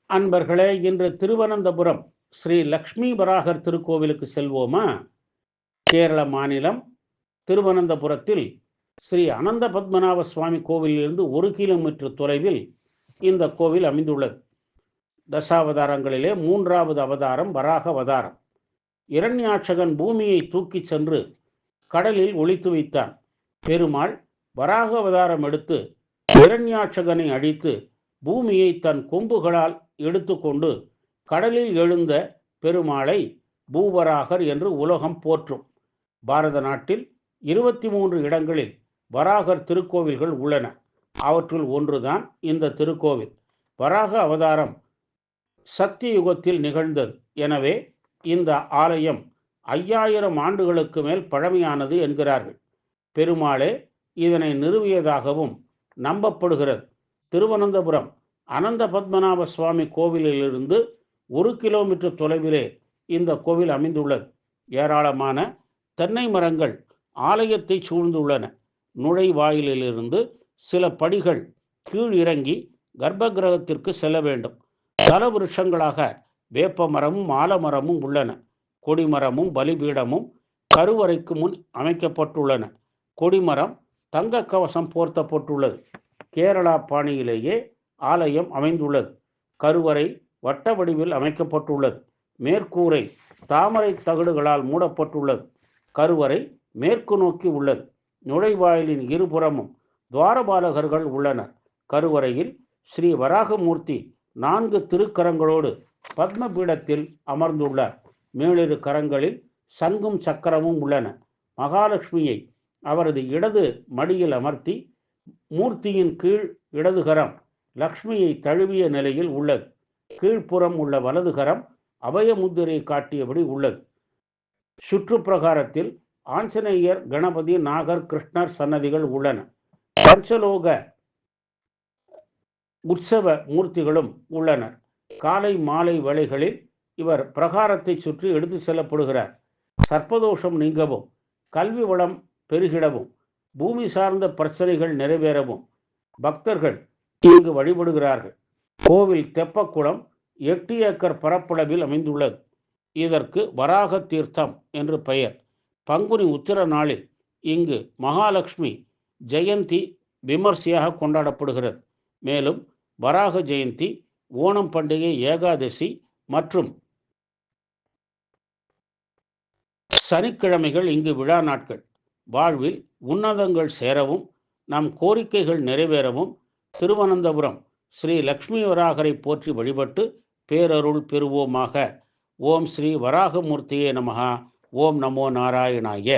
அன்பர்களே, இன்று திருவனந்தபுரம் ஸ்ரீ லக்ஷ்மி வராகர் திருக்கோவிலுக்கு செல்வோமா? கேரள மாநிலம் திருவனந்தபுரத்தில் ஸ்ரீ அனந்த பத்மநாப சுவாமி கோவிலிலிருந்து 1 கிலோமீட்டர் தொலைவில் இந்த கோவில் அமைந்துள்ளது. தசாவதாரங்களிலே 3வது அவதாரம் வராக அவதாரம். இரண்யாட்சகன் பூமியை தூக்கி சென்று கடலில் ஒளித்து வைத்தான். பெருமாள் வராக அவதாரம் எடுத்து இரண்யாட்சகனை அழித்து பூமியை தன் கொம்புகளால் எடுத்துக்கொண்டு கடலில் எழுந்த பெருமாளை பூவராகர் என்று உலகம் போற்றும். பாரத நாட்டில் 23 இடங்களில் வராகர் திருக்கோவில்கள் உள்ளன. அவற்றுள் ஒன்றுதான் இந்த திருக்கோவில். வராக அவதாரம் சத்திய யுகத்தில் நிகழ்ந்தது. எனவே இந்த ஆலயம் 5000 ஆண்டுகளுக்கு மேல் பழமையானது என்கிறார்கள். பெருமாளே இதனை நிறுவியதாகவும் நம்பப்படுகிறது. திருவனந்தபுரம் அனந்த பத்மநாப சுவாமி கோவிலிலிருந்து 1 கிலோமீட்டர் தொலைவிலே இந்த கோவில் அமைந்துள்ளது. ஏராளமான தென்னை மரங்கள் ஆலயத்தை சூழ்ந்துள்ளன. நுழைவாயிலிருந்து சில படிகள் கீழ் இறங்கி கர்ப்ப கிரகத்திற்கு செல்ல வேண்டும். தல விருட்சங்களாக வேப்ப மரமும் ஆலமரமும் உள்ளன. கொடிமரமும் பலிபீடமும் கருவறைக்கு முன் அமைக்கப்பட்டுள்ளன. கொடிமரம் தங்க கவசம் போர்த்தப்பட்டுள்ளது. கேரளா பாணியிலேயே ஆலயம் அமைந்துள்ளது. கருவறை வட்ட வடிவில் அமைக்கப்பட்டுள்ளது. மேற்கூரை தாமரை தகடுகளால் மூடப்பட்டுள்ளது. கருவறை மேற்கு நோக்கி உள்ளது. நுழைவாயிலின் இருபுறமும் துவாரபாலகர்கள் உள்ளனர். கருவறையில் ஸ்ரீ வராகமூர்த்தி 4 திருக்கரங்களோடு பத்ம பீடத்தில் அமர்ந்துள்ளார். மேலிரு கரங்களில் சங்கும் சக்கரமும் உள்ளன. மகாலட்சுமியை அவரது இடது மடியில் அமர்த்தி மூர்த்தியின் கீழ் இடதுகரம் லக்ஷ்மியை தழுவிய நிலையில் உள்ளது. கீழ்ப்புறம் உள்ள வலதுகரம் அபயமுத்திரை காட்டியபடி உள்ளது. சுற்றுப்பிரகாரத்தில் ஆஞ்சநேயர், கணபதி, நாகர், கிருஷ்ணர் சன்னதிகள் உள்ளன. பஞ்சலோக உற்சவ மூர்த்திகளும் உள்ளனர். காலை மாலை வேளைகளில் இவர் பிரகாரத்தை சுற்றி எடுத்து செல்லப்படுகிறார். சர்ப்பதோஷம் நீங்கவும், கல்வி வளம் பெருகிடவும், பூமி சார்ந்த பிரச்சனைகள் நிறைவேறவும் பக்தர்கள் இங்கு வழிபடுகிறார்கள். கோவில் தெப்பக்குளம் 8 ஏக்கர் பரப்பளவில் அமைந்துள்ளது. இதற்கு வராக தீர்த்தம் என்று பெயர். பங்குனி உத்திர நாளில் இங்கு மகாலட்சுமி ஜெயந்தி விமர்சையாக கொண்டாடப்படுகிறது. மேலும் வராக ஜெயந்தி, ஓணம் பண்டிகை, ஏகாதசி மற்றும் சனிக்கிழமைகள் இங்கு விழா நாட்கள். வாழ்வில் உன்னதங்கள் சேரவும், நம் கோரிக்கைகள் நிறைவேறவும் திருவனந்தபுரம் ஸ்ரீ லக்ஷ்மி வராகரை போற்றி வழிபட்டு பேரருள் பெறுவோமாக. ஓம் ஸ்ரீ வராகமூர்த்தியே நமஹ. ஓம் நமோ நாராயணாய.